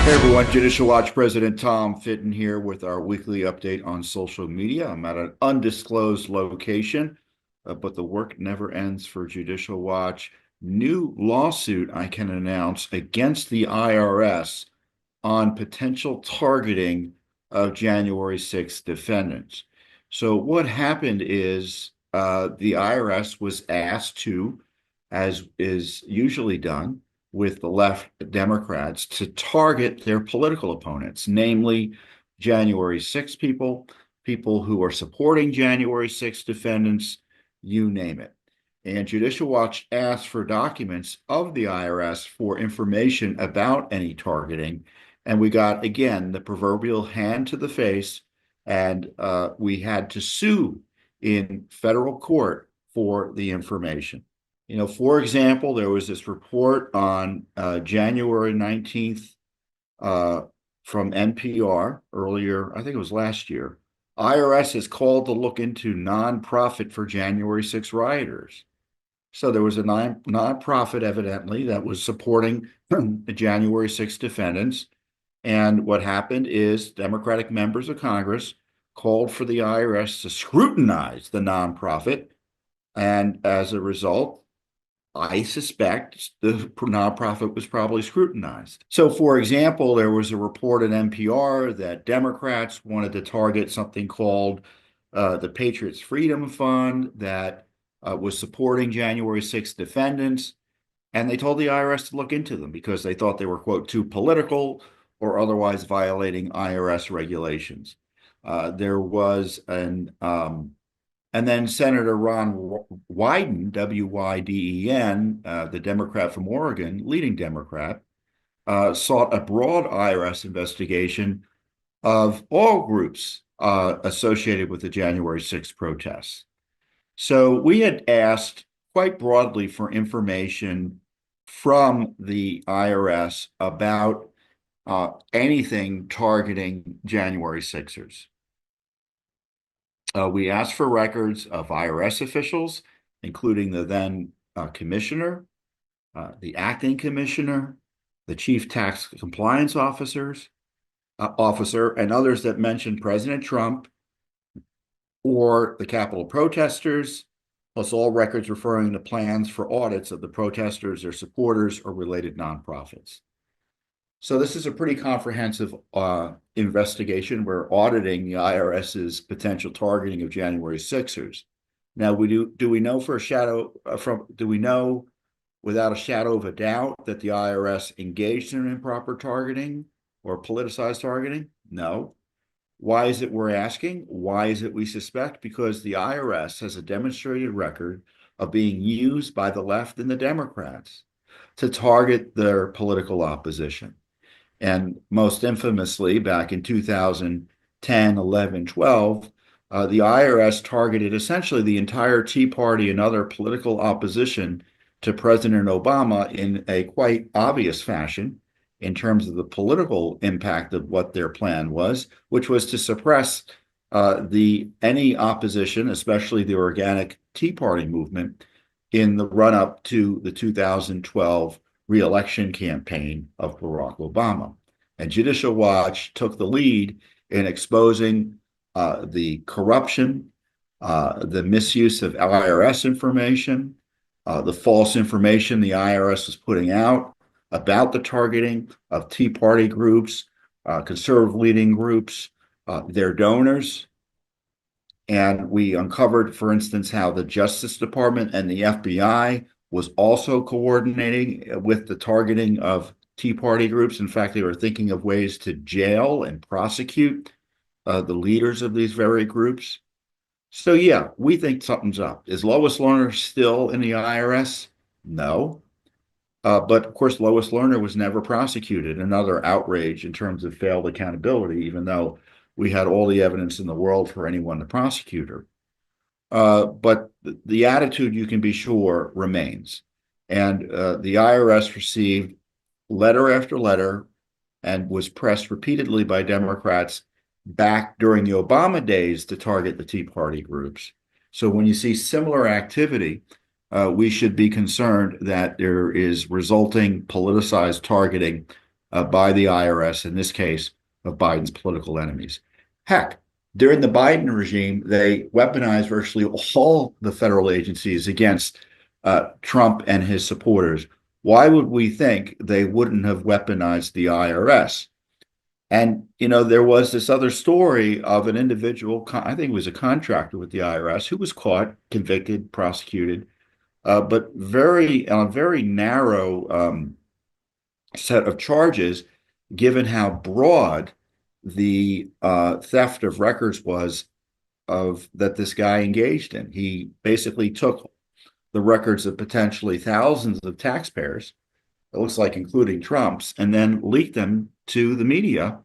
Hey everyone, Judicial Watch President Tom Fitton here with our weekly update on social media. I'm at an undisclosed location, but the work never ends for Judicial Watch. New lawsuit I can announce against the IRS on potential targeting of January 6th defendants. So what happened is the IRS was asked to, as is usually done, with the left Democrats to target their political opponents, namely January 6 people, people who are supporting January 6 defendants, you name it. And Judicial Watch asked for documents of the IRS for information about any targeting. And we got, again, the proverbial hand to the face, and we had to sue in federal court for the information. For example, there was this report on January 19th from NPR earlier, I think it was last year. IRS is called to look into nonprofit for January 6 rioters. So there was a nonprofit, evidently, that was supporting the January 6 defendants. And what happened is Democratic members of Congress called for the IRS to scrutinize the nonprofit. And as a result, I suspect the nonprofit was probably scrutinized. So, for example, there was a report at NPR that Democrats wanted to target something called the Patriots Freedom Fund that was supporting January 6th defendants. And they told the IRS to look into them because they thought they were, quote, too political or otherwise violating IRS regulations. There was and then Senator Ron Wyden, W-Y-D-E-N, the Democrat from Oregon, leading Democrat, sought a broad IRS investigation of all groups associated with the January 6th protests. So we had asked quite broadly for information from the IRS about anything targeting January 6ers. We asked for records of IRS officials, including the then commissioner, the acting commissioner, the chief tax compliance officer, and others that mentioned President Trump or the Capitol protesters, plus all records referring to plans for audits of the protesters, their supporters, or related nonprofits. So this is a pretty comprehensive investigation. We're auditing the IRS's potential targeting of January 6ers. Now, do we know without a shadow of a doubt that the IRS engaged in improper targeting or politicized targeting? No. Why is it we're asking? Why is it we suspect? Because the IRS has a demonstrated record of being used by the left and the Democrats to target their political opposition. And most infamously, back in 2010, 11, 12, the IRS targeted essentially the entire Tea Party and other political opposition to President Obama in a quite obvious fashion in terms of the political impact of what their plan was, which was to suppress any opposition, especially the organic Tea Party movement, in the run-up to the 2012 re-election campaign of Barack Obama. And Judicial Watch took the lead in exposing the corruption, the misuse of IRS information, the false information the IRS was putting out about the targeting of Tea Party groups, conservative leading groups, their donors. And we uncovered, for instance, how the Justice Department and the FBI was also coordinating with the targeting of Tea Party groups. In fact, they were thinking of ways to jail and prosecute the leaders of these very groups. So yeah, we think something's up. Is Lois Lerner still in the IRS? No. But of course, Lois Lerner was never prosecuted. Another outrage in terms of failed accountability, even though we had all the evidence in the world for anyone to prosecute her. But the attitude, you can be sure, remains. And the IRS received letter after letter and was pressed repeatedly by Democrats back during the Obama days to target the Tea Party groups. So when you see similar activity, we should be concerned that there is resulting politicized targeting by the IRS, in this case, of Biden's political enemies. Heck, during the Biden regime, they weaponized virtually all the federal agencies against Trump and his supporters. Why would we think they wouldn't have weaponized the IRS? And, there was this other story of an individual, I think it was a contractor with the IRS, who was caught, convicted, prosecuted, but on a very narrow set of charges, given how broad the theft of records was of that this guy engaged in. He basically took the records of potentially thousands of taxpayers, it looks like including Trump's, and then leaked them to the media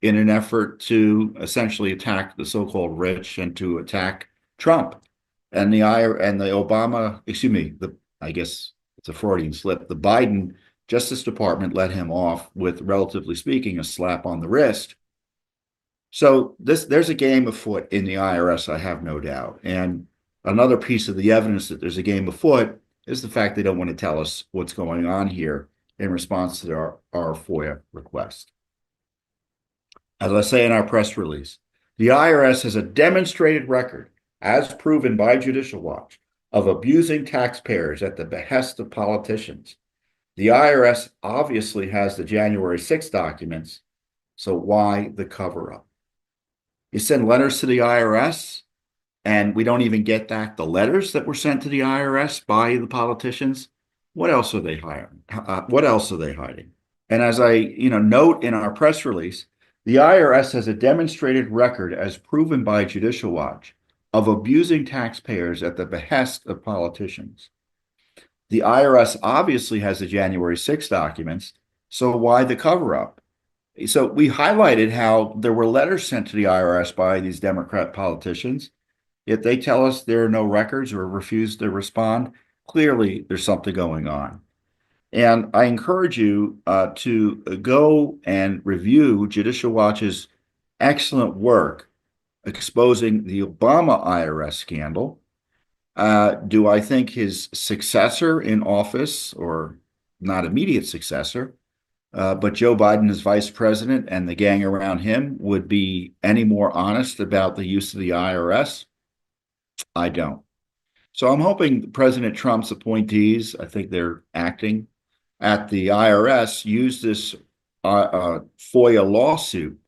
in an effort to essentially attack the so-called rich and to attack Trump. And the Obama, excuse me, I guess it's a Freudian slip. The Biden Justice Department let him off with, relatively speaking, a slap on the wrist. So there's a game afoot in the IRS, I have no doubt. And another piece of the evidence that there's a game afoot is the fact they don't want to tell us what's going on here in response to our FOIA request. As I say in our press release, the IRS has a demonstrated record, as proven by Judicial Watch, of abusing taxpayers at the behest of politicians. The IRS obviously has the January 6th documents, so why the cover-up? You send letters to the IRS, and we don't even get back the letters that were sent to the IRS by the politicians. What else are they hiding? What else are they hiding? And as I note in our press release, the IRS has a demonstrated record, as proven by Judicial Watch, of abusing taxpayers at the behest of politicians. The IRS obviously has the January 6 documents, so why the cover-up? So we highlighted how there were letters sent to the IRS by these Democrat politicians, yet they tell us there are no records or refuse to respond. Clearly, there's something going on. And I encourage you to go and review Judicial Watch's excellent work exposing the Obama IRS scandal. Do I think his successor in office, or not immediate successor, but Joe Biden as vice president and the gang around him would be any more honest about the use of the IRS? I don't. So I'm hoping President Trump's appointees, I think they're acting at the IRS, use this FOIA lawsuit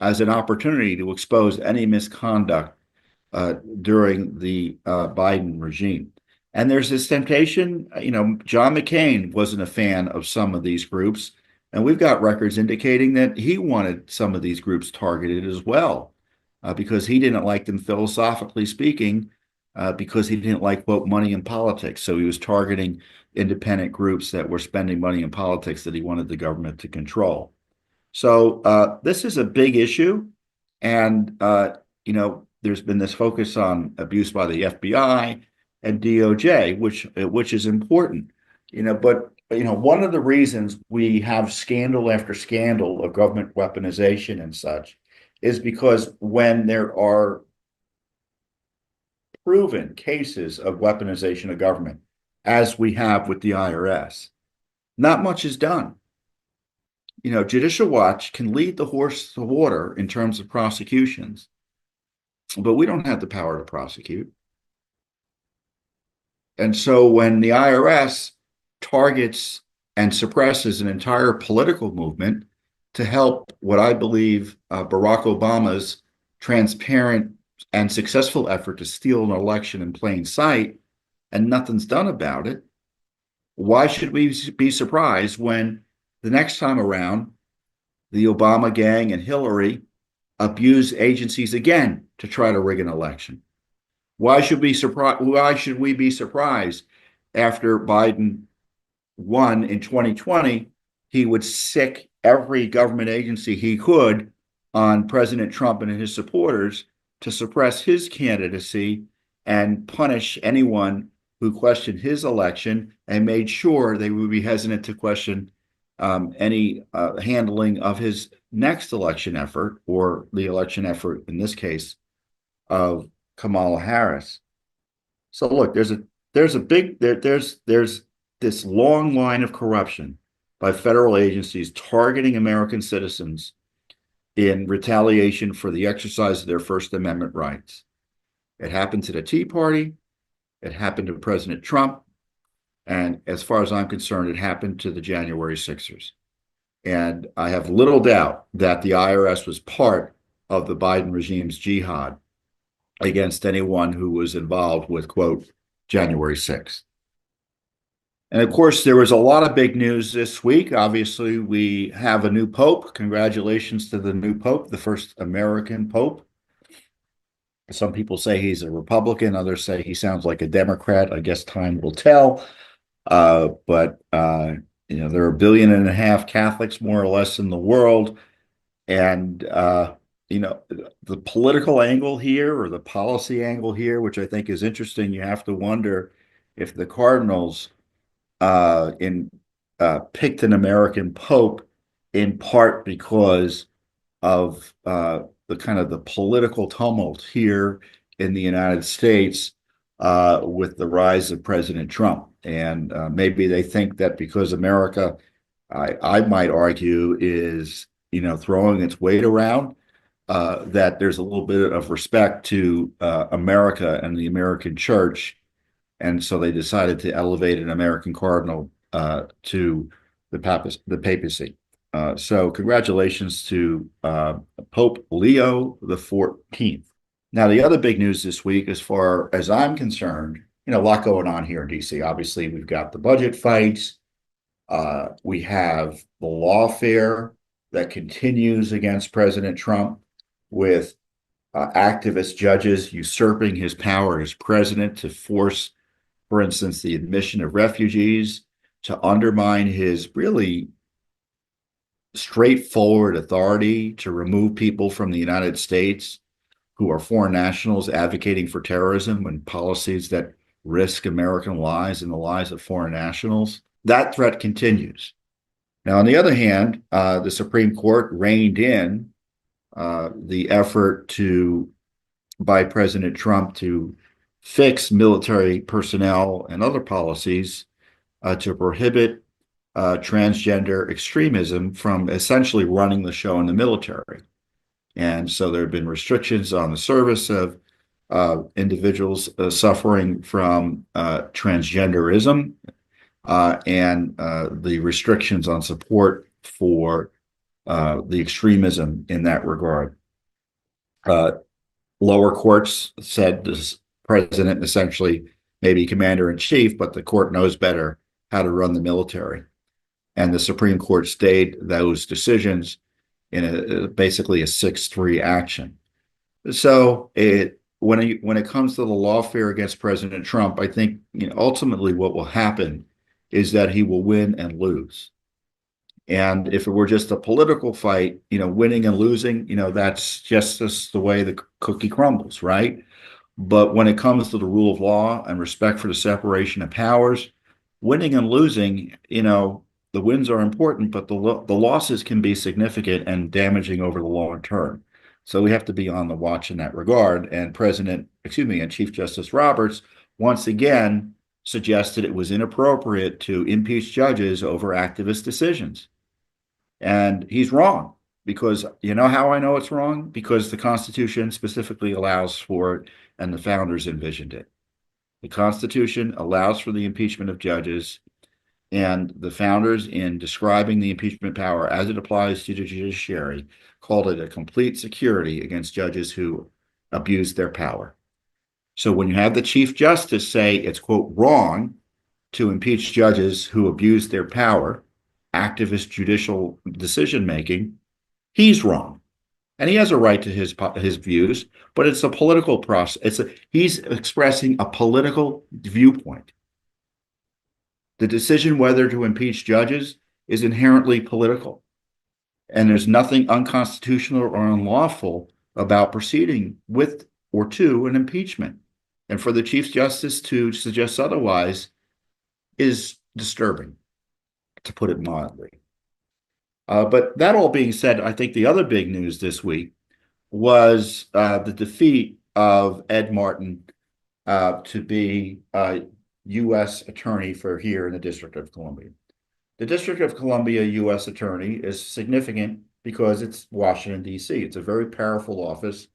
as an opportunity to expose any misconduct during the Biden regime. And there's this temptation, John McCain wasn't a fan of some of these groups, and we've got records indicating that he wanted some of these groups targeted as well, because he didn't like them philosophically speaking, because he didn't like, quote, money in politics. So he was targeting independent groups that were spending money in politics that he wanted the government to control. So this is a big issue. And, there's been this focus on abuse by the FBI and DOJ, which is important, but one of the reasons we have scandal after scandal of government weaponization and such is because when there are proven cases of weaponization of government, as we have with the IRS, not much is done. Judicial Watch can lead the horse to water in terms of prosecutions, but we don't have the power to prosecute. And so when the IRS targets and suppresses an entire political movement to help what I believe Barack Obama's transparent and successful effort to steal an election in plain sight, and nothing's done about it, why should we be surprised when the next time around the Obama gang and Hillary abuse agencies again to try to rig an election? Why should we be surprised after Biden won in 2020, he would sic every government agency he could on President Trump and his supporters to suppress his candidacy and punish anyone who questioned his election, and made sure they would be hesitant to question any handling of his next election effort, or the election effort in this case of Kamala Harris. So look, there's this long line of corruption by federal agencies targeting American citizens in retaliation for the exercise of their First Amendment rights. It happened to the Tea Party. It happened to President Trump. And as far as I'm concerned, it happened to the January 6ers. And I have little doubt that the IRS was part of the Biden regime's jihad against anyone who was involved with, quote, January 6th. And of course, there was a lot of big news this week. Obviously, we have a new pope. Congratulations to the new pope, the first American pope. Some people say he's a Republican, others say he sounds like a Democrat. I guess time will tell. But there are 1.5 billion Catholics, more or less, in the world. And the political angle here, or the policy angle here, which I think is interesting, you have to wonder if the Cardinals picked an American pope in part because of the kind of the political tumult here in the United States with the rise of President Trump. And maybe they think that because America, I might argue, is throwing its weight around, that there's a little bit of respect to America and the American church. And so they decided to elevate an American cardinal to the papacy. So congratulations to Pope Leo the 14th. Now, the other big news this week, as far as I'm concerned, a lot going on here in DC. Obviously, we've got the budget fights. We have the lawfare that continues against President Trump, with activist judges usurping his power as president to force, for instance, the admission of refugees, to undermine his really straightforward authority to remove people from the United States who are foreign nationals advocating for terrorism and policies that risk American lives and the lives of foreign nationals. That threat continues. Now, on the other hand, the Supreme Court reined in the effort by President Trump to fix military personnel and other policies to prohibit transgender extremism from essentially running the show in the military. And so there have been restrictions on the service of individuals suffering from transgenderism, and the restrictions on support for the extremism in that regard. Lower courts said this president essentially maybe commander in chief, but the court knows better how to run the military. And the Supreme Court stayed those decisions in basically a 6-3 action. So when it comes to the lawfare against President Trump, I think ultimately what will happen is that he will win and lose. And if it were just a political fight, winning and losing, that's just the way the cookie crumbles, right? But when it comes to the rule of law and respect for the separation of powers, winning and losing, the wins are important, but the losses can be significant and damaging over the long term. So we have to be on the watch in that regard. And Chief Justice Roberts once again suggested it was inappropriate to impeach judges over activist decisions. And he's wrong, because you know how I know it's wrong? Because the Constitution specifically allows for it, and the founders envisioned it. The Constitution allows for the impeachment of judges, and the founders, in describing the impeachment power as it applies to the judiciary, called it a complete security against judges who abuse their power. So when you have the Chief Justice say it's, quote, wrong to impeach judges who abuse their power, activist judicial decision-making, he's wrong. And he has a right to his views, but it's a political process. He's expressing a political viewpoint. The decision whether to impeach judges is inherently political. And there's nothing unconstitutional or unlawful about proceeding with or to an impeachment. And for the Chief Justice to suggest otherwise is disturbing, to put it mildly. But that all being said, I think the other big news this week was the defeat of Ed Martin to be a U.S. attorney for here in the District of Columbia. The District of Columbia U.S. Attorney is significant because it's Washington, D.C. It's a very powerful office.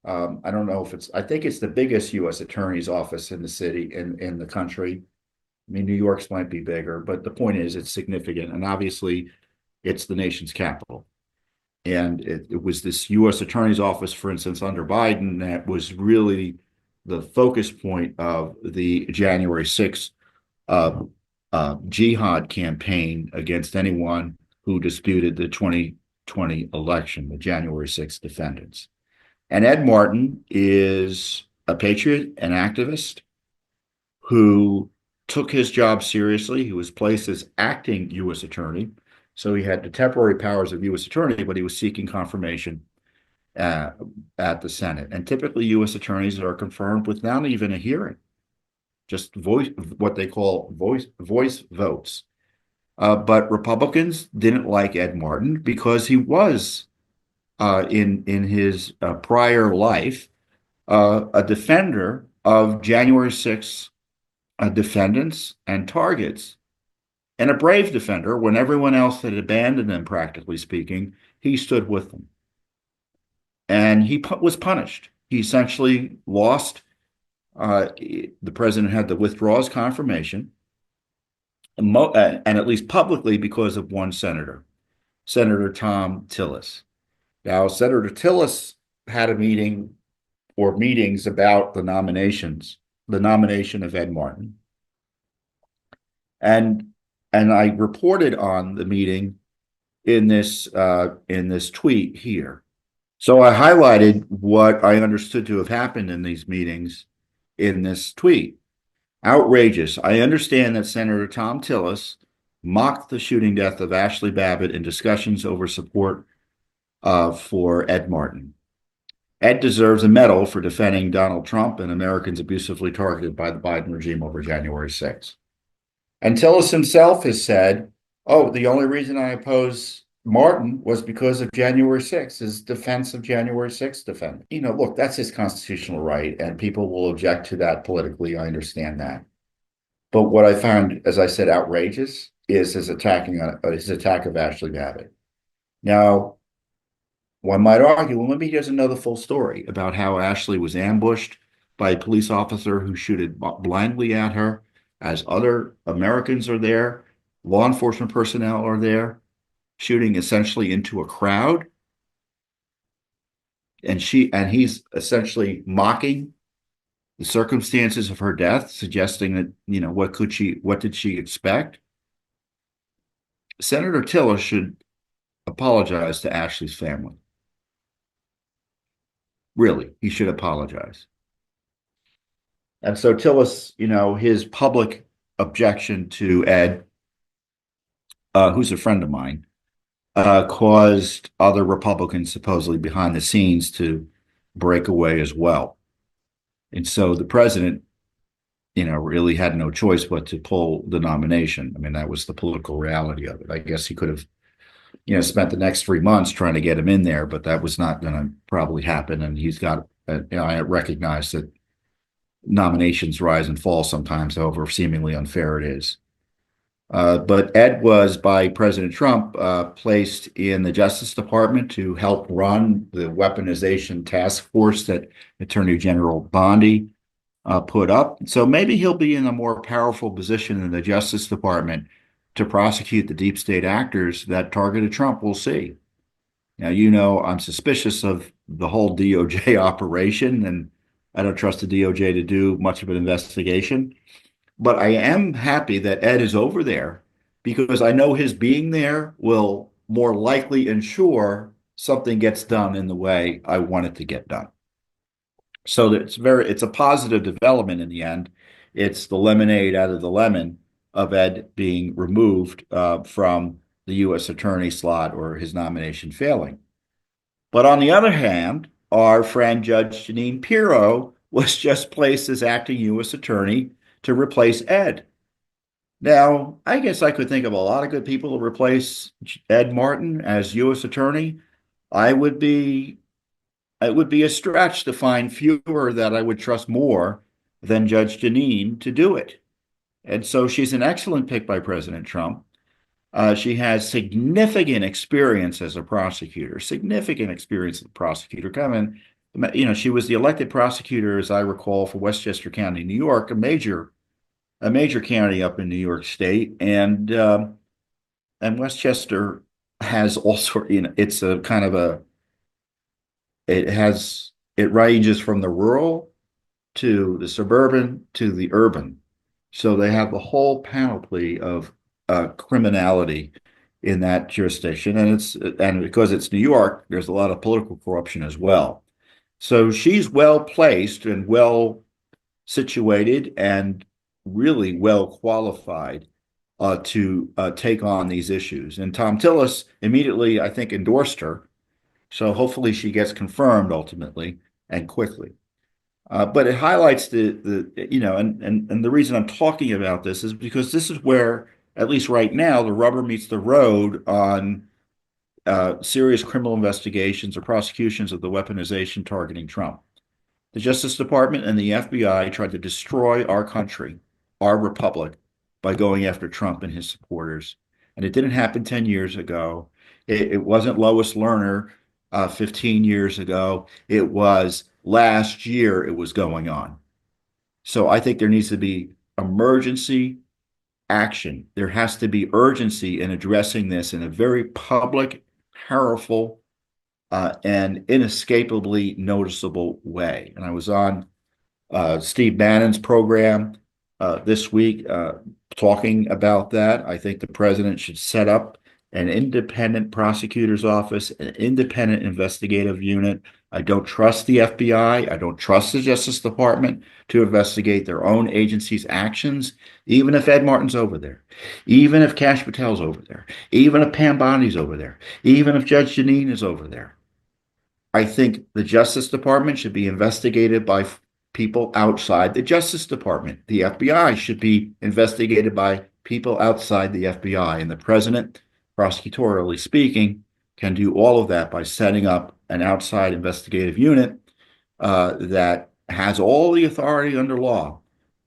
I don't know if I think it's the biggest U.S. Attorney's office in the city, in the country. I mean, New York's might be bigger, but the point is it's significant. And obviously, it's the nation's capital. And it was this U.S. Attorney's office, for instance, under Biden, that was really the focus point of the January 6th jihad campaign against anyone who disputed the 2020 election, the January 6th defendants. And Ed Martin is a patriot, an activist who took his job seriously. He was placed as acting U.S. attorney. So he had the temporary powers of U.S. attorney, but he was seeking confirmation at the Senate. And typically, U.S. attorneys are confirmed with not even a hearing, just what they call voice votes. But Republicans didn't like Ed Martin because he was in his prior life a defender of January 6th defendants and targets, and a brave defender. When everyone else had abandoned them, practically speaking, he stood with them. And he was punished. He essentially lost. The president had to withdraw his confirmation, and at least publicly, because of one senator, Senator Tom Tillis. Now, Senator Tillis had a meeting or meetings about the nomination of Ed Martin. And I reported on the meeting in this tweet here. So I highlighted what I understood to have happened in these meetings in this tweet. Outrageous. I understand that Senator Tom Tillis mocked the shooting death of Ashley Babbitt in discussions over support for Ed Martin. Ed deserves a medal for defending Donald Trump and Americans abusively targeted by the Biden regime over January 6th. And Tillis himself has said, oh, the only reason I oppose Martin was because of January 6th, his defense of January 6th defense. Look, that's his constitutional right, and people will object to that politically. I understand that. But what I found, as I said, outrageous is his attack of Ashley Babbitt. Now, one might argue, well, maybe he doesn't know the full story about how Ashley was ambushed by a police officer who shooted blindly at her, as other Americans are there, law enforcement personnel are there, shooting essentially into a crowd. And he's essentially mocking the circumstances of her death, suggesting that, what did she expect? Senator Tillis should apologize to Ashley's family. Really, he should apologize. And so Tillis, his public objection to Ed, who's a friend of mine, caused other Republicans supposedly behind the scenes to break away as well. And so the president, really had no choice but to pull the nomination. I mean, that was the political reality of it. I guess he could have, spent the next 3 months trying to get him in there, but that was not going to probably happen. And he's got, I recognize that nominations rise and fall sometimes, however seemingly unfair it is. But Ed was, by President Trump, placed in the Justice Department to help run the weaponization task force that Attorney General Bondi put up. So maybe he'll be in a more powerful position in the Justice Department to prosecute the deep state actors that targeted Trump. We'll see. Now, I'm suspicious of the whole DOJ operation, and I don't trust the DOJ to do much of an investigation. But I am happy that Ed is over there, because I know his being there will more likely ensure something gets done in the way I want it to get done. So it's a positive development in the end. It's the lemonade out of the lemon of Ed being removed from the U.S. attorney slot, or his nomination failing. But on the other hand, our friend Judge Jeanine Pirro was just placed as acting U.S. attorney to replace Ed. Now, I guess I could think of a lot of good people to replace Ed Martin as U.S. attorney. It would be a stretch to find fewer that I would trust more than Judge Jeanine to do it. And so she's an excellent pick by President Trump. She has significant experience as a prosecutor, significant experience as a prosecutor. Coming, she was the elected prosecutor, as I recall, for Westchester County, New York, a major county up in New York State, and Westchester has all sort. It's a kind of a it ranges from the rural to the suburban to the urban. So they have the whole panoply of criminality in that jurisdiction, and because it's New York, there's a lot of political corruption as well. So she's well placed and well situated and really well qualified to take on these issues. And Tom Tillis immediately, I think, endorsed her. So hopefully she gets confirmed ultimately and quickly. But it highlights and the reason I'm talking about this is because this is where, at least right now, the rubber meets the road on serious criminal investigations or prosecutions of the weaponization targeting Trump. The Justice Department and the FBI tried to destroy our country, our republic, by going after Trump and his supporters. And it didn't happen 10 years ago. It wasn't Lois Lerner 15 years ago. It was last year it was going on. So I think there needs to be emergency action. There has to be urgency in addressing this in a very public, powerful, and inescapably noticeable way. And I was on Steve Bannon's program this week talking about that. I think the president should set up an independent prosecutor's office, an independent investigative unit. I don't trust the FBI. I don't trust the Justice Department to investigate their own agency's actions, even if Ed Martin's over there, even if Kash Patel's over there, even if Pam Bondi's over there, even if Judge Jeanine is over there. I think the Justice Department should be investigated by people outside the Justice Department. The FBI should be investigated by people outside the FBI. And the president, prosecutorially speaking, can do all of that by setting up an outside investigative unit that has all the authority under law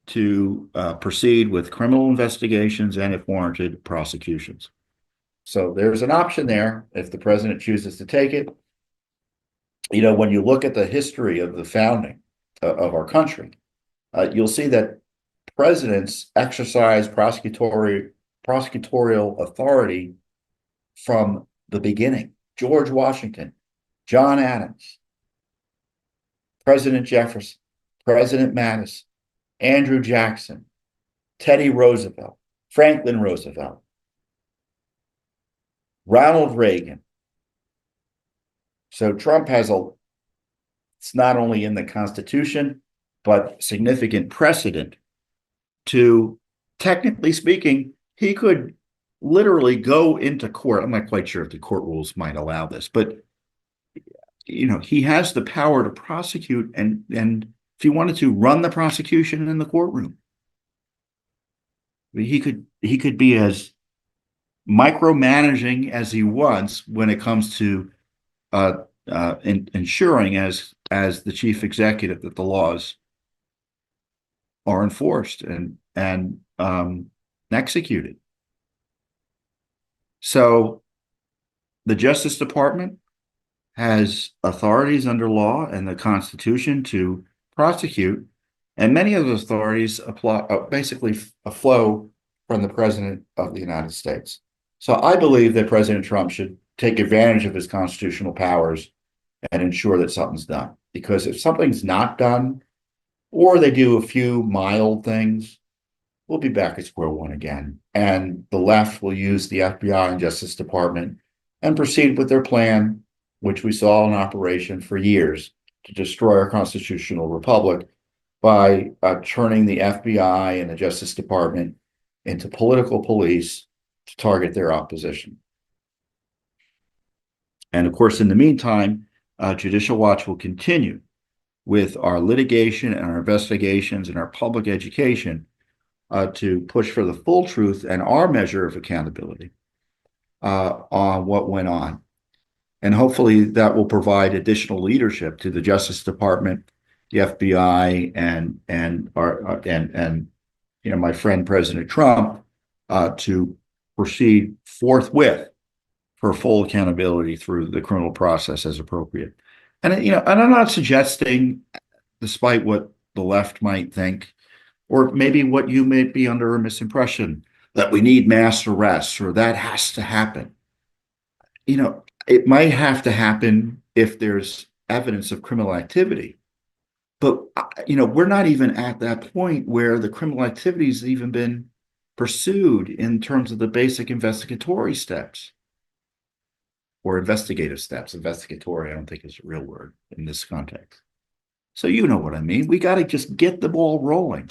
to proceed with criminal investigations and, if warranted, prosecutions. So there's an option there if the president chooses to take it. When you look at the history of the founding of our country, you'll see that presidents exercise prosecutorial authority from the beginning. George Washington, John Adams, President Jefferson, President Madison, Andrew Jackson, Teddy Roosevelt, Franklin Roosevelt, Ronald Reagan. So Trump it's not only in the Constitution, but significant precedent to, technically speaking, he could literally go into court. I'm not quite sure if the court rules might allow this, but he has the power to prosecute and if he wanted to run the prosecution in the courtroom. He could be as micromanaging as he wants when it comes to ensuring as the chief executive that the laws are enforced and executed. So the Justice Department has authorities under law and the Constitution to prosecute, and many of those authorities basically flow from the President of the United States. So I believe that President Trump should take advantage of his constitutional powers and ensure that something's done. Because if something's not done, or they do a few mild things, we'll be back at square one again. And the left will use the FBI and Justice Department and proceed with their plan, which we saw in operation for years, to destroy our constitutional republic by turning the FBI and the Justice Department into political police to target their opposition. And of course, in the meantime, Judicial Watch will continue with our litigation and our investigations and our public education to push for the full truth and our measure of accountability on what went on. And hopefully that will provide additional leadership to the Justice Department, the FBI, and my friend President Trump to proceed forthwith for full accountability through the criminal process as appropriate. And and I'm not suggesting, despite what the left might think, or maybe what you may be under a misimpression, that we need mass arrests or that has to happen. It might have to happen if there's evidence of criminal activity. But we're not even at that point where the criminal activity has even been pursued in terms of the basic investigatory steps or investigative steps. Investigatory, I don't think is a real word in this context. So you know what I mean. We got to just get the ball rolling.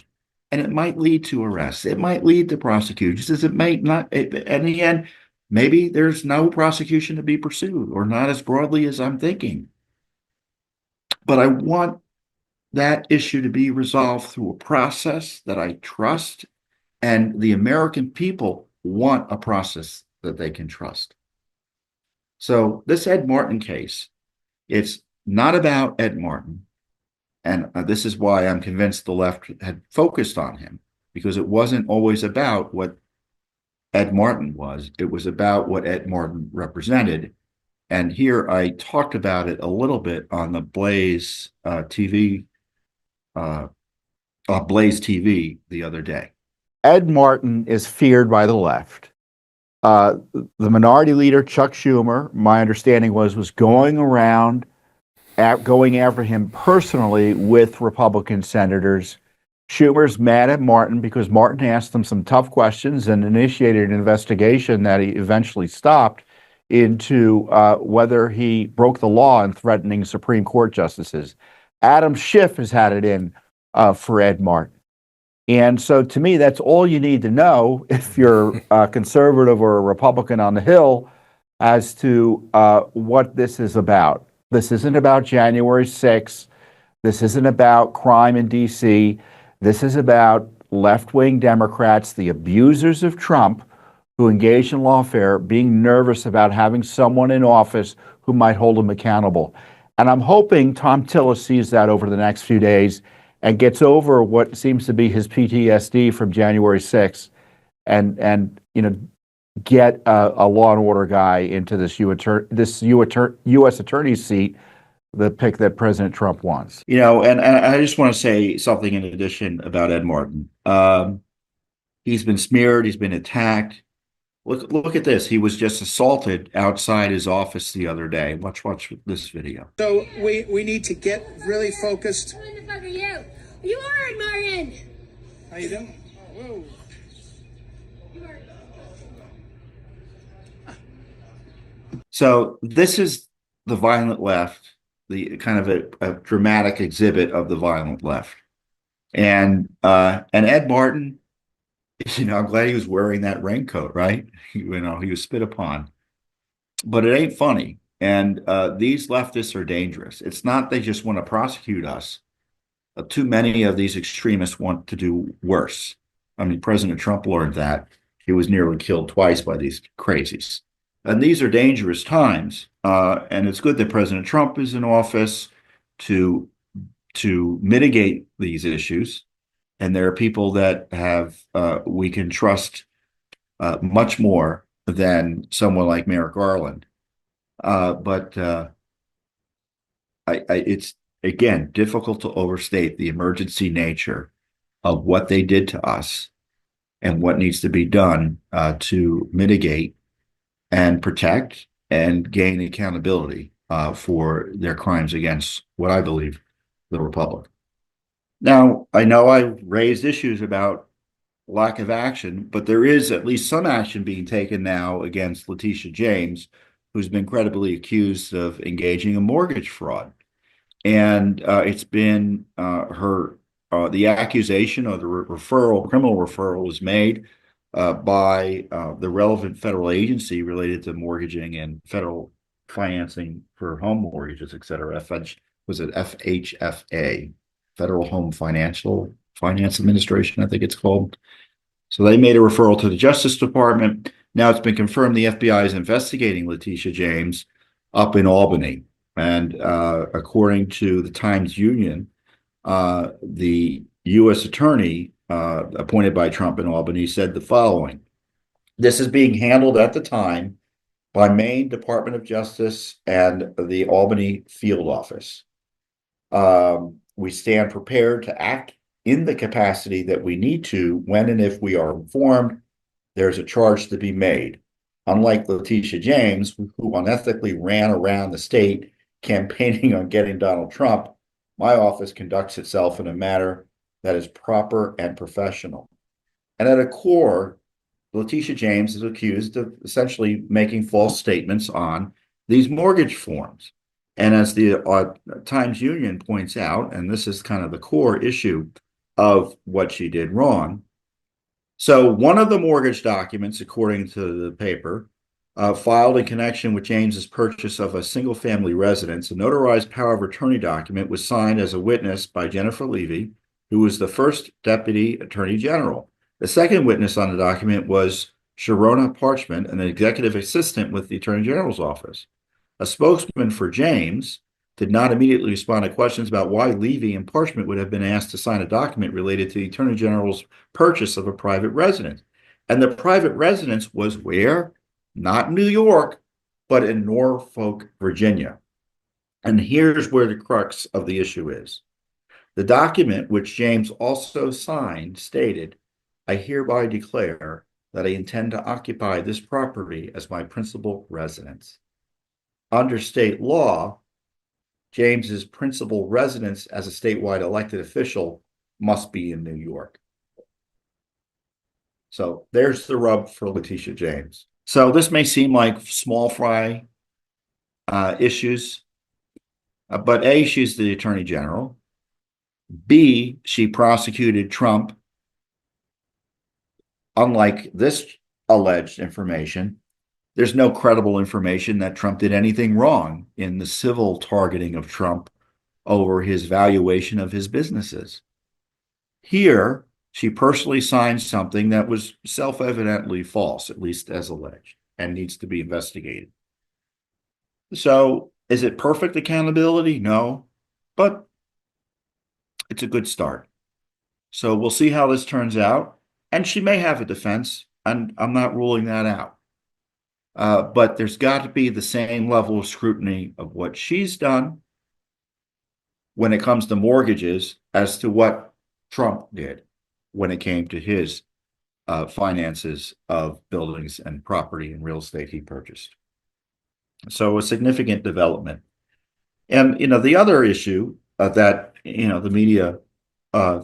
And it might lead to arrests. It might lead to prosecutions. It might not. In the end, maybe there's no prosecution to be pursued or not as broadly as I'm thinking. But I want that issue to be resolved through a process that I trust, and the American people want a process that they can trust. So this Ed Martin case, it's not about Ed Martin. And this is why I'm convinced the left had focused on him, because it wasn't always about what Ed Martin was. It was about what Ed Martin represented. And here I talked about it a little bit on the Blaze TV the other day. Ed Martin is feared by the left. The minority leader, Chuck Schumer, my understanding was going around going after him personally with Republican senators. Schumer's mad at Martin because Martin asked him some tough questions and initiated an investigation that he eventually stopped into whether he broke the law in threatening Supreme Court justices. Adam Schiff has had it in for Ed Martin. And so to me, that's all you need to know if you're a conservative or a Republican on the Hill as to what this is about. This isn't about January 6th. This isn't about crime in D.C. This is about left-wing Democrats, the abusers of Trump, who engage in lawfare, being nervous about having someone in office who might hold them accountable. And I'm hoping Tom Tillis sees that over the next few days and gets over what seems to be his PTSD from January 6th and get a law and order guy into this U.S. attorney's seat, the pick that President Trump wants. And I just want to say something in addition about Ed Martin. He's been smeared. He's been attacked. Look at this. He was just assaulted outside his office the other day. Watch this video. So we need to get really focused. Who the fuck are you? You are Ed Martin. How you doing? Whoa. So this is the violent left, the kind of a dramatic exhibit of the violent left. And Ed Martin, I'm glad he was wearing that raincoat, right? He was spit upon. But it ain't funny. And these leftists are dangerous. It's not they just want to prosecute us. Too many of these extremists want to do worse. I mean, President Trump learned that. He was nearly killed twice by these crazies. And these are dangerous times. And it's good that President Trump is in office to mitigate these issues. And there are people that we can trust much more than someone like Merrick Garland. But it's, again, difficult to overstate the emergency nature of what they did to us and what needs to be done to mitigate and protect and gain accountability for their crimes against what I believe the Republic. Now, I know I raised issues about lack of action, but there is at least some action being taken now against Leticia James, who's been credibly accused of engaging in mortgage fraud. And it's been the accusation or the criminal referral was made by the relevant federal agency related to mortgaging and federal financing for home mortgages, et cetera. Was it FHFA, Federal Home Finance Administration, I think it's called. So they made a referral to the Justice Department. Now it's been confirmed the FBI is investigating Leticia James up in Albany. And according to the Times-Union, the U.S. attorney appointed by Trump in Albany said the following. This is being handled at the time by Maine Department of Justice and the Albany Field Office. We stand prepared to act in the capacity that we need to when and if we are informed there's a charge to be made. Unlike Leticia James, who unethically ran around the state campaigning on getting Donald Trump, my office conducts itself in a manner that is proper and professional. And at a core, Leticia James is accused of essentially making false statements on these mortgage forms. And as the Times Union points out, and this is kind of the core issue of what she did wrong. So one of the mortgage documents, according to the paper, filed in connection with James's purchase of a single-family residence, a notarized power of attorney document was signed as a witness by Jennifer Levy, who was the first deputy attorney general. The second witness on the document was Sharona Parchment, an executive assistant with the attorney general's office. A spokesman for James did not immediately respond to questions about why Levy and Parchment would have been asked to sign a document related to the attorney general's purchase of a private residence. And the private residence was where? Not New York, but in Norfolk, Virginia. And here's where the crux of the issue is. The document, which James also signed, stated, "I hereby declare that I intend to occupy this property as my principal residence." Under state law, James's principal residence as a statewide elected official must be in New York. So there's the rub for Leticia James. So this may seem like small fry issues, but A, she's the attorney general. B, she prosecuted Trump. Unlike this alleged information, there's no credible information that Trump did anything wrong in the civil targeting of Trump over his valuation of his businesses. Here, she personally signed something that was self-evidently false, at least as alleged, and needs to be investigated. So, is it perfect accountability? No, but it's a good start. So we'll see how this turns out. And she may have a defense, and I'm not ruling that out. But there's got to be the same level of scrutiny of what she's done when it comes to mortgages as to what Trump did when it came to his finances of buildings and property and real estate he purchased. So a significant development. And, the other issue that, the media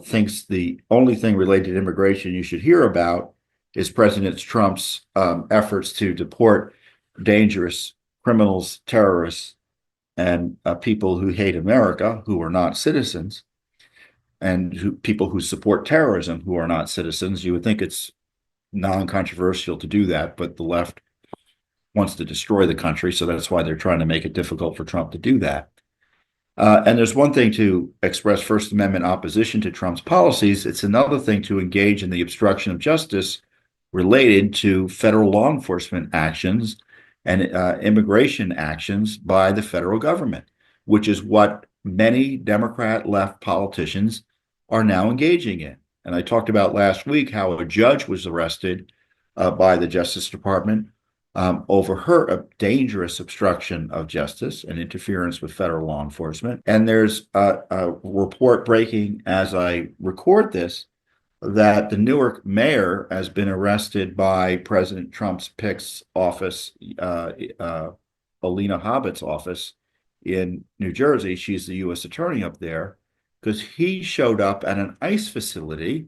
thinks the only thing related to immigration you should hear about is President Trump's efforts to deport dangerous criminals, terrorists, and people who hate America, who are not citizens, and people who support terrorism who are not citizens. You would think it's non-controversial to do that, but the left wants to destroy the country, so that's why they're trying to make it difficult for Trump to do that. And there's one thing to express First Amendment opposition to Trump's policies. It's another thing to engage in the obstruction of justice related to federal law enforcement actions and immigration actions by the federal government, which is what many Democrat left politicians are now engaging in. And I talked about last week how a judge was arrested by the Justice Department over her dangerous obstruction of justice and interference with federal law enforcement. And there's a report breaking as I record this that the Newark Mayor has been arrested by President Trump's PIC's office, Alina Habit's office in New Jersey. She's the U.S. attorney up there because he showed up at an ICE facility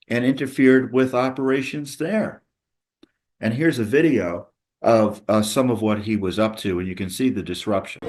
and interfered with operations there. And here's a video of some of what he was up to, and you can see the disruption.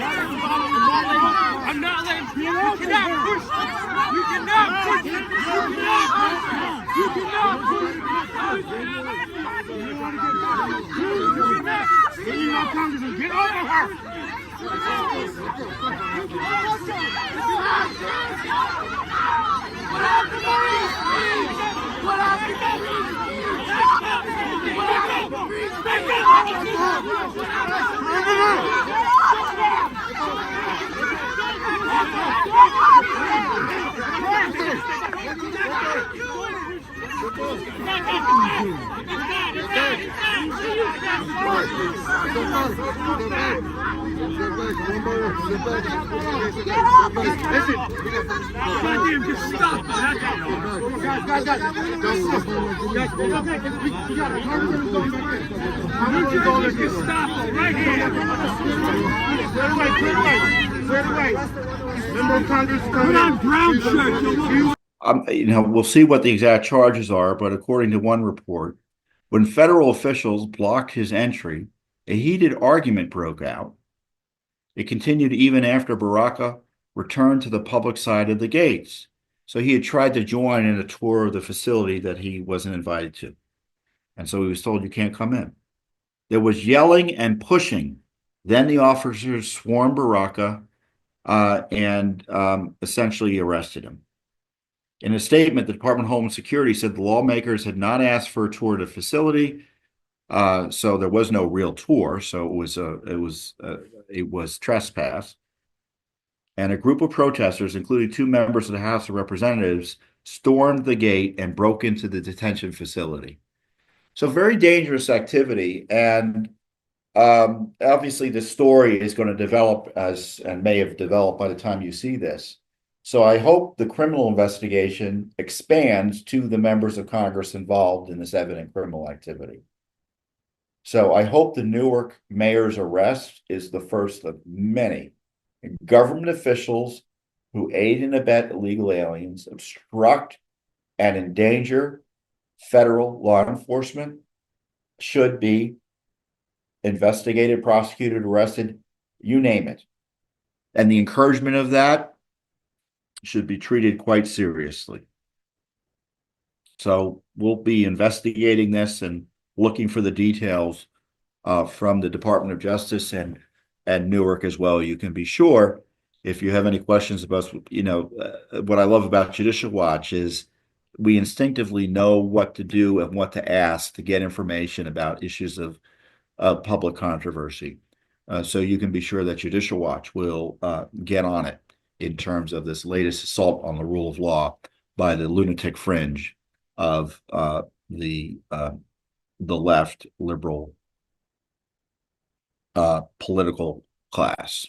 I'm not letting you cannot push. You cannot push. You cannot push. Congressman, get over her. Just stop. Right here. Put on brown shirt. We'll see what the exact charges are, but according to one report, when federal officials blocked his entry, a heated argument broke out. It continued even after Baraka returned to the public side of the gates. So he had tried to join in a tour of the facility that he wasn't invited to. And so he was told, you can't come in. There was yelling and pushing. Then the officers swarmed Baraka and essentially arrested him. In a statement, the Department of Homeland Security said the lawmakers had not asked for a tour of the facility, so there was no real tour. So it was trespass. And a group of protesters, including 2 members of the House of Representatives, stormed the gate and broke into the detention facility. So very dangerous activity. And obviously, the story is going to develop and may have developed by the time you see this. So I hope the criminal investigation expands to the members of Congress involved in this evident criminal activity. So I hope the Newark mayor's arrest is the first of many government officials who aid and abet illegal aliens, obstruct and endanger federal law enforcement, should be investigated, prosecuted, arrested, you name it. And the encouragement of that should be treated quite seriously. So we'll be investigating this and looking for the details from the Department of Justice and Newark as well. You can be sure if you have any questions about, what I love about Judicial Watch is we instinctively know what to do and what to ask to get information about issues of public controversy. So you can be sure that Judicial Watch will get on it in terms of this latest assault on the rule of law by the lunatic fringe of the left liberal political class.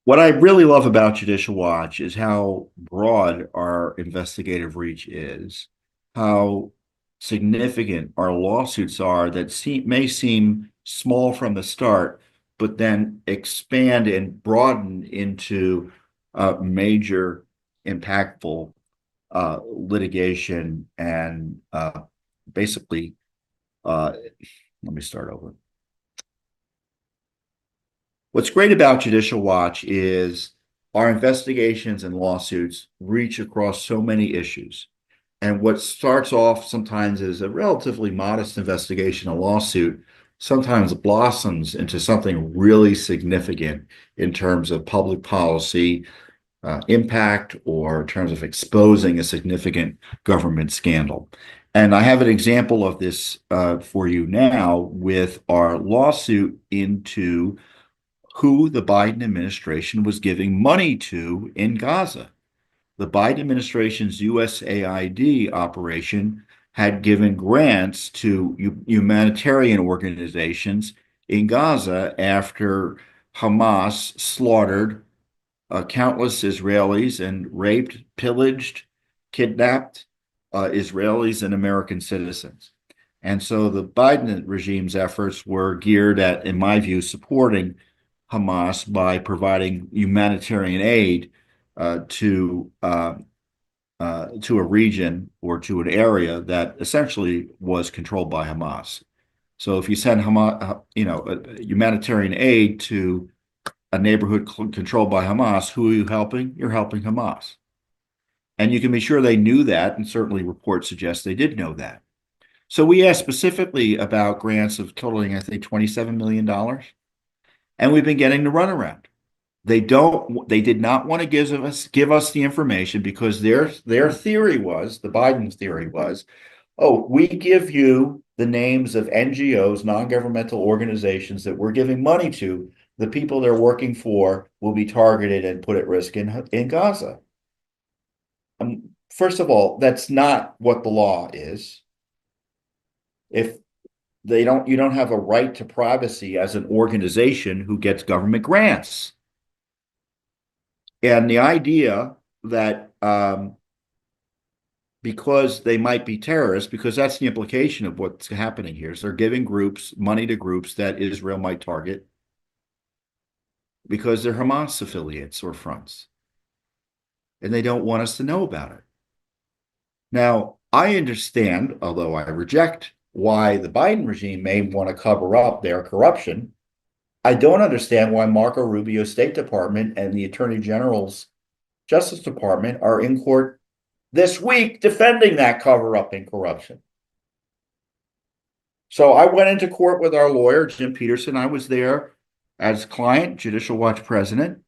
What I really love about Judicial Watch is how broad our investigative reach is, how significant our lawsuits are that may seem small from the start, but then expand and broaden into major, impactful litigation and basically, let me start over. What's great about Judicial Watch is our investigations and lawsuits reach across so many issues. And what starts off sometimes as a relatively modest investigation, a lawsuit, sometimes blossoms into something really significant in terms of public policy impact or in terms of exposing a significant government scandal. And I have an example of this for you now with our lawsuit into who the Biden administration was giving money to in Gaza. The Biden administration's USAID operation had given grants to humanitarian organizations in Gaza after Hamas slaughtered countless Israelis and raped, pillaged, kidnapped Israelis and American citizens. And so the Biden regime's efforts were geared at, in my view, supporting Hamas by providing humanitarian aid to a region or to an area that essentially was controlled by Hamas. So if you send Hamas, humanitarian aid to a neighborhood controlled by Hamas, who are you helping? You're helping Hamas. And you can be sure they knew that, and certainly reports suggest they did know that. So we asked specifically about grants of totaling, I think, $27 million. And we've been getting the runaround. They did not want to give us the information because their theory was, the Biden theory was, oh, we give you the names of NGOs, non-governmental organizations that we're giving money to. The people they're working for will be targeted and put at risk in Gaza. First of all, that's not what the law is. If you don't have a right to privacy as an organization who gets government grants. And the idea that because they might be terrorists, because that's the implication of what's happening here, is they're giving groups money to groups that Israel might target because they're Hamas affiliates or fronts. And they don't want us to know about it. Now, I understand, although I reject why the Biden regime may want to cover up their corruption, I don't understand why Marco Rubio's State Department and the Attorney General's Justice Department are in court this week defending that cover-up and corruption. So I went into court with our lawyer, Jim Peterson. I was there as client, Judicial Watch president,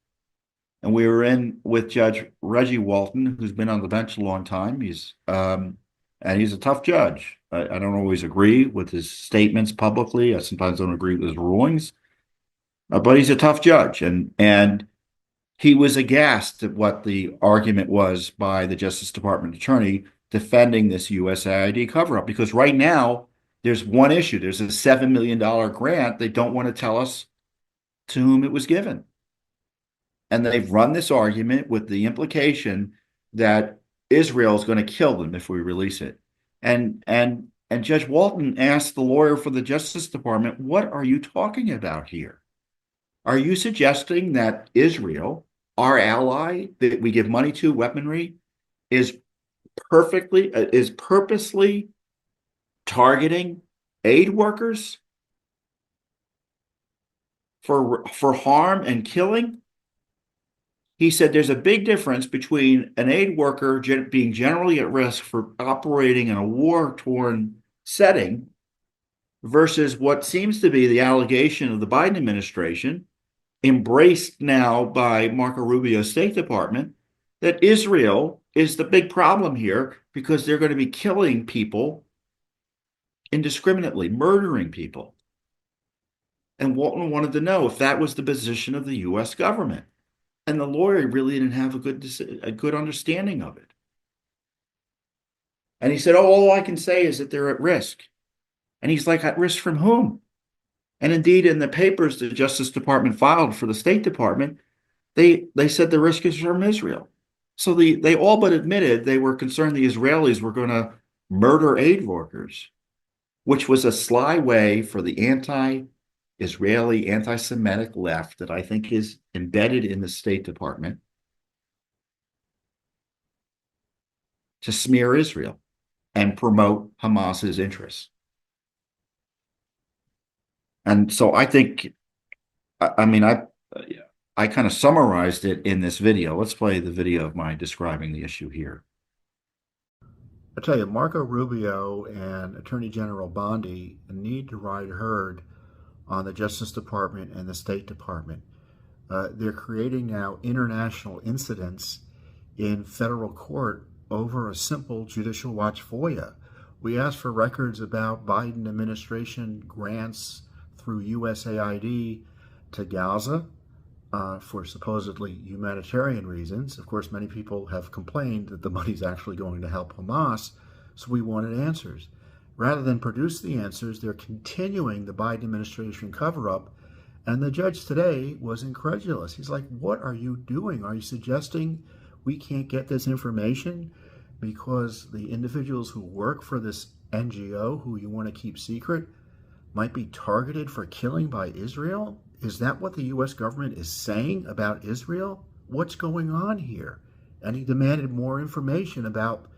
and we were in with Judge Reggie Walton, who's been on the bench a long time. He's a tough judge. I don't always agree with his statements publicly. I sometimes don't agree with his rulings, but he's a tough judge. And he was aghast at what the argument was by the Justice Department attorney defending this USAID cover-up. Because right now, there's one issue. There's a $7 million grant. They don't want to tell us to whom it was given. And they've run this argument with the implication that Israel is going to kill them if we release it. And Judge Walton asked the lawyer for the Justice Department, what are you talking about here? Are you suggesting that Israel, our ally that we give money to, weaponry, is purposely targeting aid workers for harm and killing? He said there's a big difference between an aid worker being generally at risk for operating in a war-torn setting versus what seems to be the allegation of the Biden administration, embraced now by Marco Rubio's State Department, that Israel is the big problem here because they're going to be killing people indiscriminately, murdering people. And Walton wanted to know if that was the position of the U.S. government. And the lawyer really didn't have a good understanding of it. And he said, oh, all I can say is that they're at risk. And he's like, at risk from whom? And indeed, in the papers the Justice Department filed for the State Department, they said the risk is from Israel. So they all but admitted they were concerned the Israelis were going to murder aid workers, which was a sly way for the anti-Israeli, anti-Semitic left that I think is embedded in the State Department to smear Israel and promote Hamas's interests. And so I think, I kind of summarized it in this video. Let's play the video of my describing the issue here. I tell you, Marco Rubio and Attorney General Bondi need to ride herd on the Justice Department and the State Department. They're creating now international incidents in federal court over a simple Judicial Watch FOIA. We asked for records about Biden administration grants through USAID to Gaza for supposedly humanitarian reasons. Of course, many people have complained that the money's actually going to help Hamas, so we wanted answers. Rather than produce the answers, they're continuing the Biden administration cover-up, and the judge today was incredulous. He's like, what are you doing? Are you suggesting we can't get this information because the individuals who work for this NGO, who you want to keep secret, might be targeted for killing by Israel? Is that what the U.S. government is saying about Israel? What's going on here? And he demanded more information about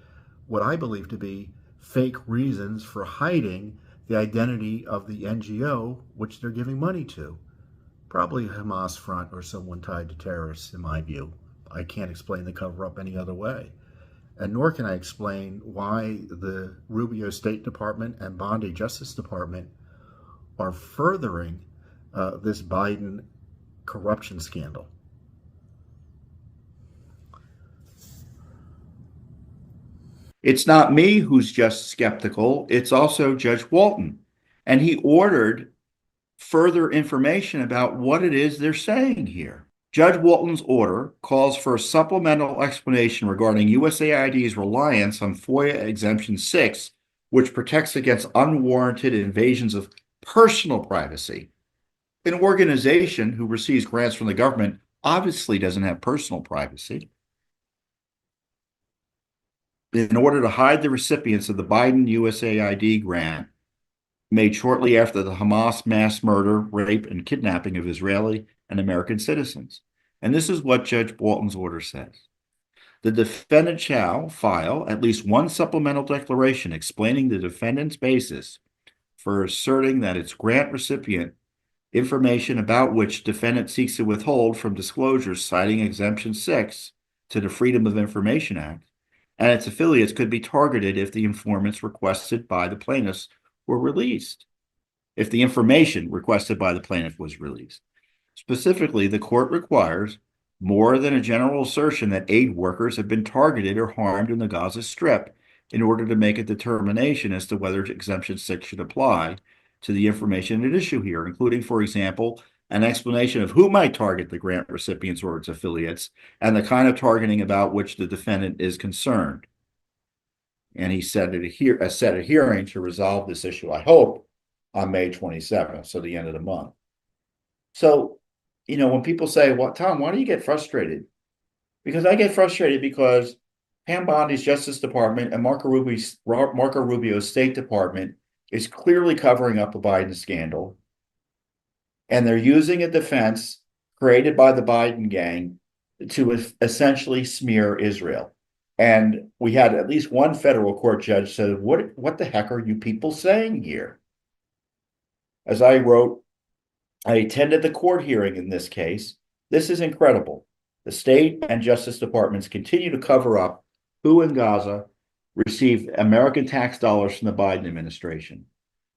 what I believe to be fake reasons for hiding the identity of the NGO which they're giving money to. Probably a Hamas front or someone tied to terrorists, in my view. I can't explain the cover up any other way. And nor can I explain why the Rubio State Department and Bondi Justice Department are furthering this Biden corruption scandal. It's not me who's just skeptical, it's also Judge Walton. And he ordered further information about what it is they're saying here. Judge Walton's order calls for a supplemental explanation regarding USAID's reliance on FOIA Exemption 6, which protects against unwarranted invasions of personal privacy. An organization who receives grants from the government obviously doesn't have personal privacy. In order to hide the recipients of the Biden USAID grant made shortly after the Hamas mass murder, rape, and kidnapping of Israeli and American citizens. And this is what Judge Walton's order says. The defendant shall file at least one supplemental declaration explaining the defendant's basis for asserting that its grant recipient information about which defendant seeks to withhold from disclosures citing Exemption 6 to the Freedom of Information Act, and its affiliates could be targeted if the informants requested by the plaintiffs were released, if the information requested by the plaintiff was released. Specifically, the court requires more than a general assertion that aid workers have been targeted or harmed in the Gaza Strip in order to make a determination as to whether Exemption 6 should apply to the information at issue here, including, for example, an explanation of who might target the grant recipients or its affiliates and the kind of targeting about which the defendant is concerned. And he set a hearing to resolve this issue, I hope, on May 27th, so the end of the month. So, when people say, well, Tom, why do you get frustrated? Because I get frustrated because Pam Bondi's Justice Department and Marco Rubio's State Department is clearly covering up a Biden scandal. And they're using a defense created by the Biden gang to essentially smear Israel. And we had at least one federal court judge said, what the heck are you people saying here? As I wrote, I attended the court hearing in this case. This is incredible. The state and Justice Departments continue to cover up who in Gaza received American tax dollars from the Biden administration.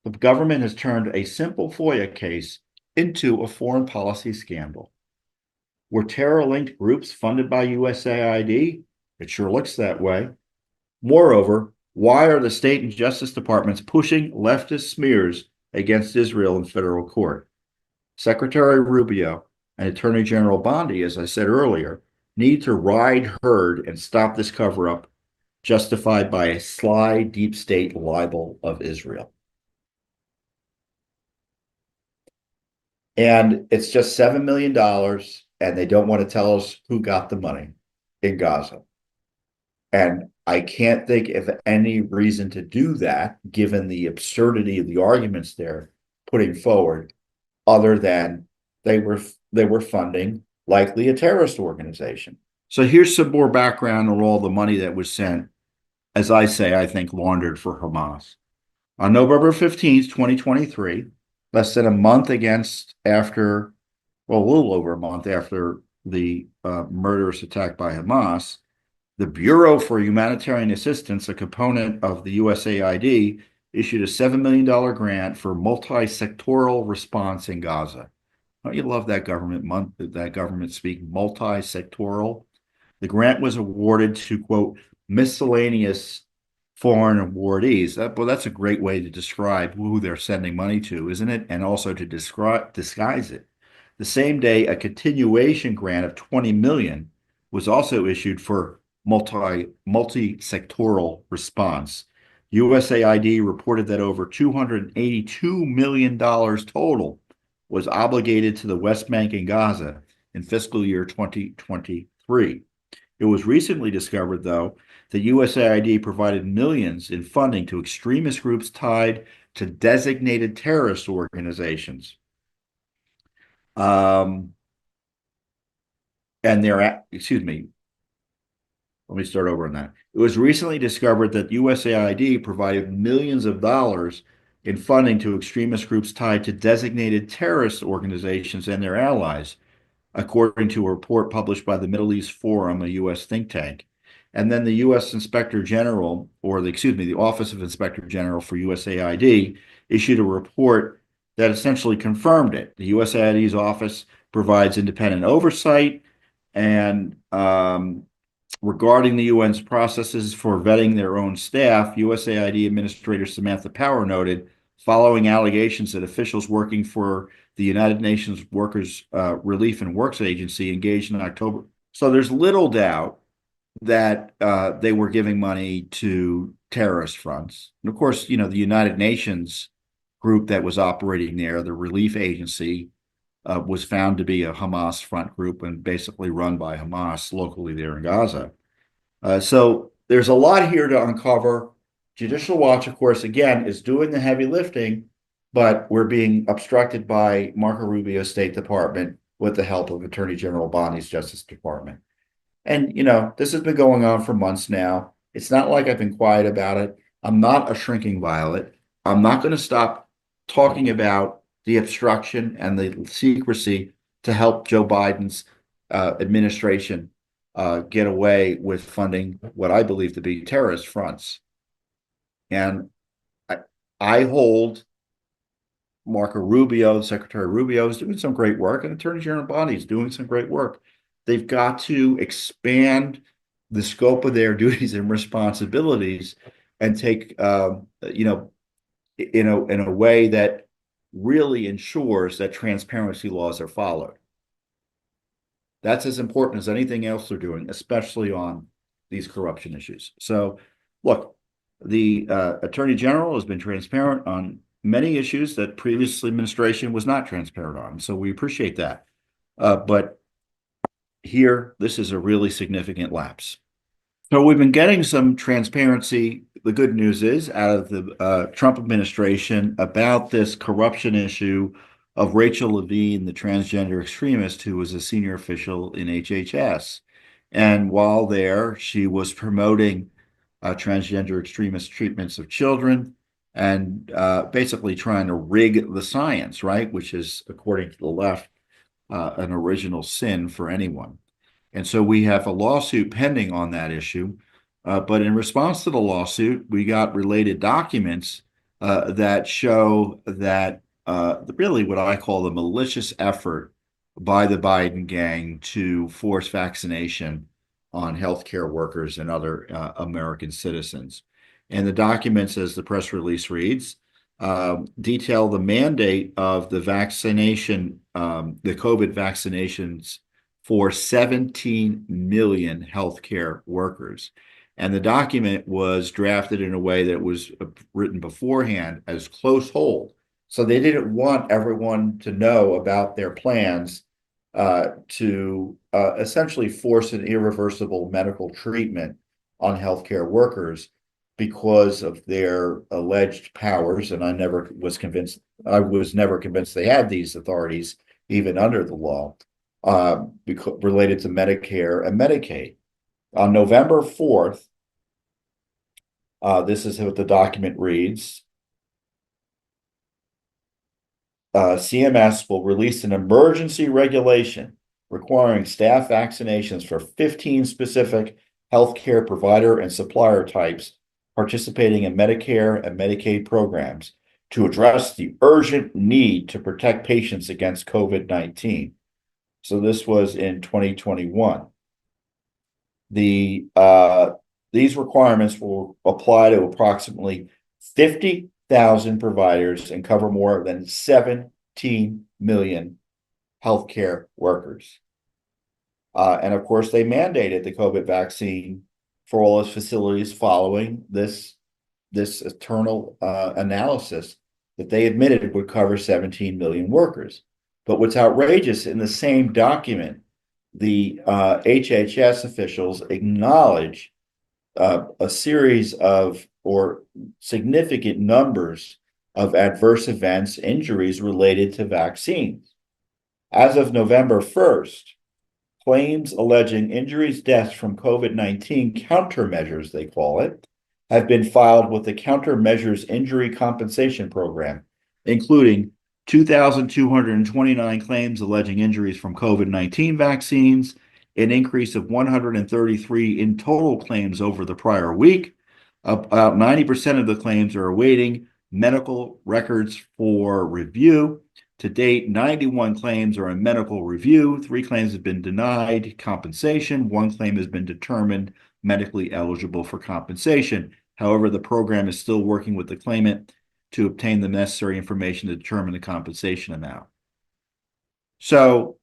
The government has turned a simple FOIA case into a foreign policy scandal. Were terror-linked groups funded by USAID? It sure looks that way. Moreover, why are the state and Justice Departments pushing leftist smears against Israel in federal court? Secretary Rubio and Attorney General Bondi, as I said earlier, need to ride herd and stop this cover-up justified by a sly deep state libel of Israel. And it's just $7 million, and they don't want to tell us who got the money in Gaza. And I can't think of any reason to do that, given the absurdity of the arguments they're putting forward, other than they were funding likely a terrorist organization. So here's some more background on all the money that was sent, as I say, I think laundered for Hamas. On November 15th, 2023, less than a month after a little over a month after the murderous attack by Hamas, the Bureau for Humanitarian Assistance, a component of the USAID, issued a $7 million grant for multi-sectoral response in Gaza. Don't you love that government speak, multi-sectoral? The grant was awarded to, quote, miscellaneous foreign awardees. That's a great way to describe who they're sending money to, isn't it? And also to disguise it. The same day, a continuation grant of $20 million was also issued for multi-sectoral response. USAID reported that over $282 million total was obligated to the West Bank and Gaza in fiscal year 2023. It was recently discovered, though, that USAID provided millions in funding to extremist groups tied to designated terrorist organizations. Let me start over on that. It was recently discovered that USAID provided millions of dollars in funding to extremist groups tied to designated terrorist organizations and their allies, according to a report published by the Middle East Forum, a U.S. think tank. And then the U.S. Inspector General, the Office of Inspector General for USAID, issued a report that essentially confirmed it. The USAID's office provides independent oversight, and regarding the UN's processes for vetting their own staff, USAID Administrator Samantha Power noted, following allegations that officials working for the United Nations Workers Relief and Works Agency engaged in October. So there's little doubt that they were giving money to terrorist fronts. And of course, the United Nations group that was operating there, the relief agency, was found to be a Hamas front group and basically run by Hamas locally there in Gaza. So there's a lot here to uncover. Judicial Watch, of course, again, is doing the heavy lifting, but we're being obstructed by Marco Rubio's State Department with the help of Attorney General Bondi's Justice Department. And, this has been going on for months now. It's not like I've been quiet about it. I'm not a shrinking violet. I'm not going to stop talking about the obstruction and the secrecy to help Joe Biden's administration get away with funding what I believe to be terrorist fronts. And I hold Marco Rubio, Secretary Rubio, is doing some great work, and Attorney General Bondi is doing some great work. They've got to expand the scope of their duties and responsibilities and take, in a way that really ensures that transparency laws are followed. That's as important as anything else they're doing, especially on these corruption issues. So, look, the Attorney General has been transparent on many issues that previous administration was not transparent on. So we appreciate that. But here, this is a really significant lapse. So we've been getting some transparency. The good news is out of the Trump administration about this corruption issue of Rachel Levine, the transgender extremist who was a senior official in HHS. And while there, she was promoting transgender extremist treatments of children and basically trying to rig the science, right? Which is, according to the left, an original sin for anyone. And so we have a lawsuit pending on that issue. But in response to the lawsuit, we got related documents that show that really what I call the malicious effort by the Biden gang to force vaccination on healthcare workers and other American citizens. And the documents, as the press release reads, detail the mandate of the vaccination, the COVID vaccinations for 17 million healthcare workers. And the document was drafted in a way that was written beforehand as close hold. So they didn't want everyone to know about their plans to essentially force an irreversible medical treatment on healthcare workers because of their alleged powers. And I was never convinced they had these authorities, even under the law, related to Medicare and Medicaid. On November 4th, this is what the document reads. CMS will release an emergency regulation requiring staff vaccinations for 15 specific healthcare provider and supplier types participating in Medicare and Medicaid programs to address the urgent need to protect patients against COVID-19. So this was in 2021. These requirements will apply to approximately 50,000 providers and cover more than 17 million healthcare workers. And of course, they mandated the COVID vaccine for all its facilities following this internal analysis that they admitted would cover 17 million workers. But what's outrageous, in the same document, the HHS officials acknowledge a series of or significant numbers of adverse events, injuries related to vaccines. As of November 1st, claims alleging injuries, deaths from COVID-19 countermeasures, they call it, have been filed with the Countermeasures Injury Compensation Program, including 2,229 claims alleging injuries from COVID-19 vaccines, an increase of 133 in total claims over the prior week. About 90% of the claims are awaiting medical records for review. To date, 91 claims are in medical review. 3 claims have been denied compensation. 1 claim has been determined medically eligible for compensation. However, the program is still working with the claimant to obtain the necessary information to determine the compensation amount. So,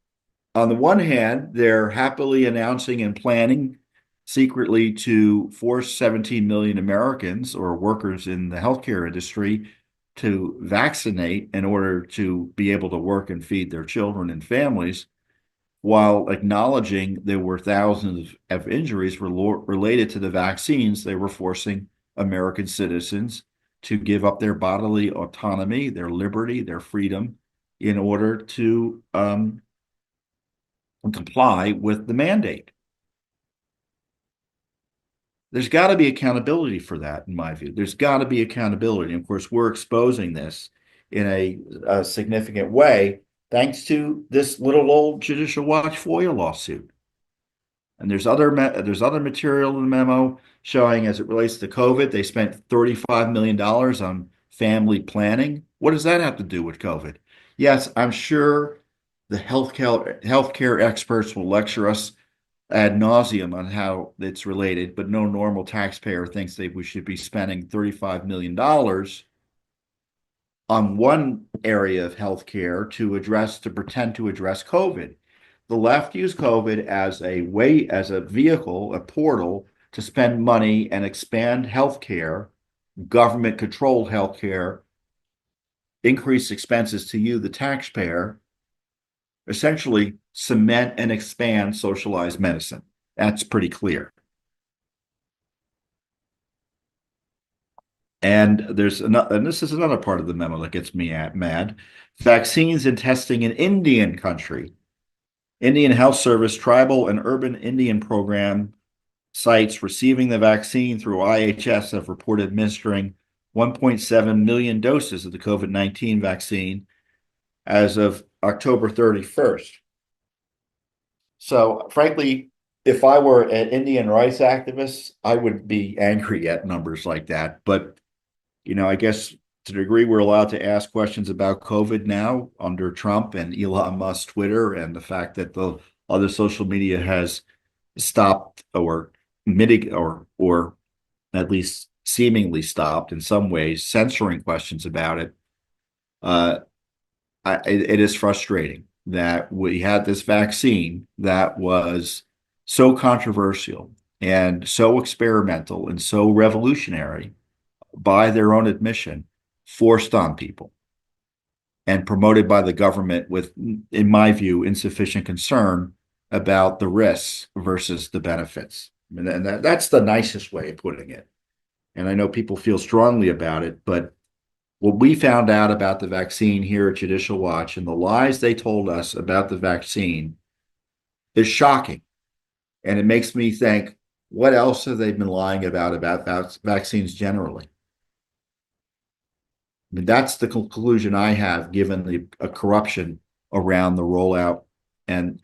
on the one hand, they're happily announcing and planning secretly to force 17 million Americans or workers in the healthcare industry to vaccinate in order to be able to work and feed their children and families, while acknowledging there were thousands of injuries related to the vaccines. They were forcing American citizens to give up their bodily autonomy, their liberty, their freedom, in order to comply with the mandate. There's got to be accountability for that, in my view. There's got to be accountability. And of course, we're exposing this in a significant way thanks to this little old Judicial Watch FOIA lawsuit. And there's other material in the memo showing, as it relates to COVID, they spent $35 million on family planning. What does that have to do with COVID? Yes, I'm sure the healthcare experts will lecture us ad nauseum on how it's related, but no normal taxpayer thinks that we should be spending $35 million on one area of healthcare to pretend to address COVID. The left used COVID as a vehicle, a portal to spend money and expand healthcare, government-controlled healthcare, increase expenses to you, the taxpayer, essentially cement and expand socialized medicine. That's pretty clear. And this is another part of the memo that gets me mad. Vaccines and testing in Indian country. Indian Health Service tribal and urban Indian program sites receiving the vaccine through IHS have reported administering 1.7 million doses of the COVID-19 vaccine as of October 31st. So, frankly, if I were an Indian rights activist, I would be angry at numbers like that. But, I guess to the degree we're allowed to ask questions about COVID now under Trump and Elon Musk's Twitter, and the fact that the other social media has stopped or or at least seemingly stopped in some ways censoring questions about it, it is frustrating that we had this vaccine that was so controversial and so experimental and so revolutionary, by their own admission, forced on people and promoted by the government with, in my view, insufficient concern about the risks versus the benefits. And that's the nicest way of putting it. And I know people feel strongly about it, but what we found out about the vaccine here at Judicial Watch and the lies they told us about the vaccine is shocking. And it makes me think, what else have they been lying about vaccines generally? I mean, that's the conclusion I have, given the corruption around the rollout and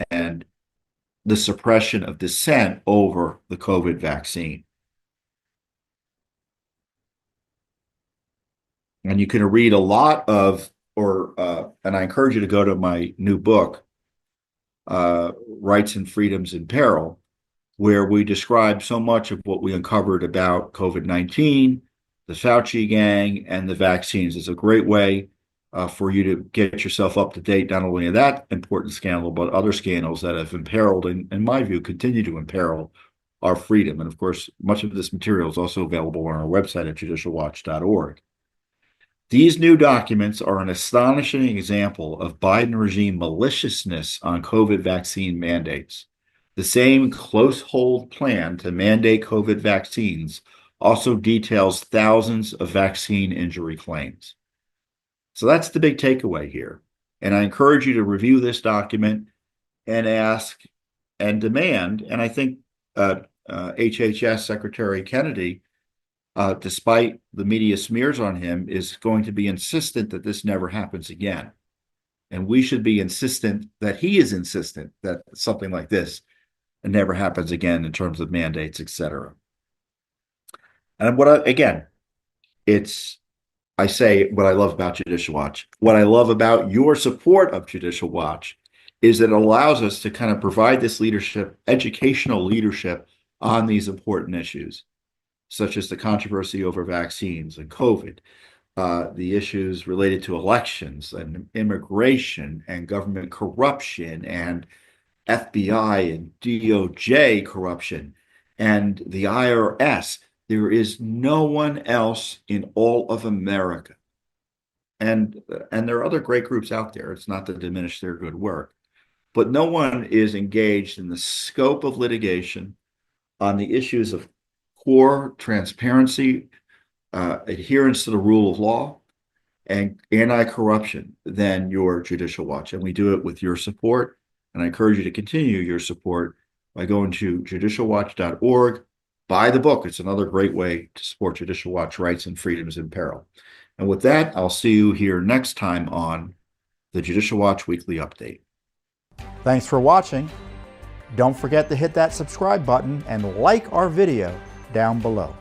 the suppression of dissent over the COVID vaccine. And you can read a lot of, and I encourage you to go to my new book, Rights and Freedoms in Peril, where we describe so much of what we uncovered about COVID-19, the Fauci gang, and the vaccines. It's a great way for you to get yourself up to date, not only in that important scandal, but other scandals that have imperiled, and in my view, continue to imperil our freedom. And of course, much of this material is also available on our website at judicialwatch.org. These new documents are an astonishing example of Biden regime maliciousness on COVID vaccine mandates. The same close hold plan to mandate COVID vaccines also details thousands of vaccine injury claims. So that's the big takeaway here. And I encourage you to review this document and ask and demand, and I think HHS Secretary Kennedy despite the media smears on him, is going to be insistent that this never happens again. And we should be insistent that he is insistent that something like this never happens again in terms of mandates, etc. And I say what I love about Judicial Watch. What I love about your support of Judicial Watch is that it allows us to kind of provide this leadership, educational leadership on these important issues, such as the controversy over vaccines and COVID, the issues related to elections and immigration and government corruption and FBI and DOJ corruption and the IRS. There is no one else in all of America. And there are other great groups out there. It's not to diminish their good work, but no one is engaged in the scope of litigation on the issues of core transparency, adherence to the rule of law, and anti-corruption than your Judicial Watch. And we do it with your support. And I encourage you to continue your support by going to judicialwatch.org. Buy the book. It's another great way to support Judicial Watch Rights and Freedoms in Peril. And with that, I'll see you here next time on the Judicial Watch Weekly Update. Thanks for watching. Don't forget to hit that subscribe button and like our video down below.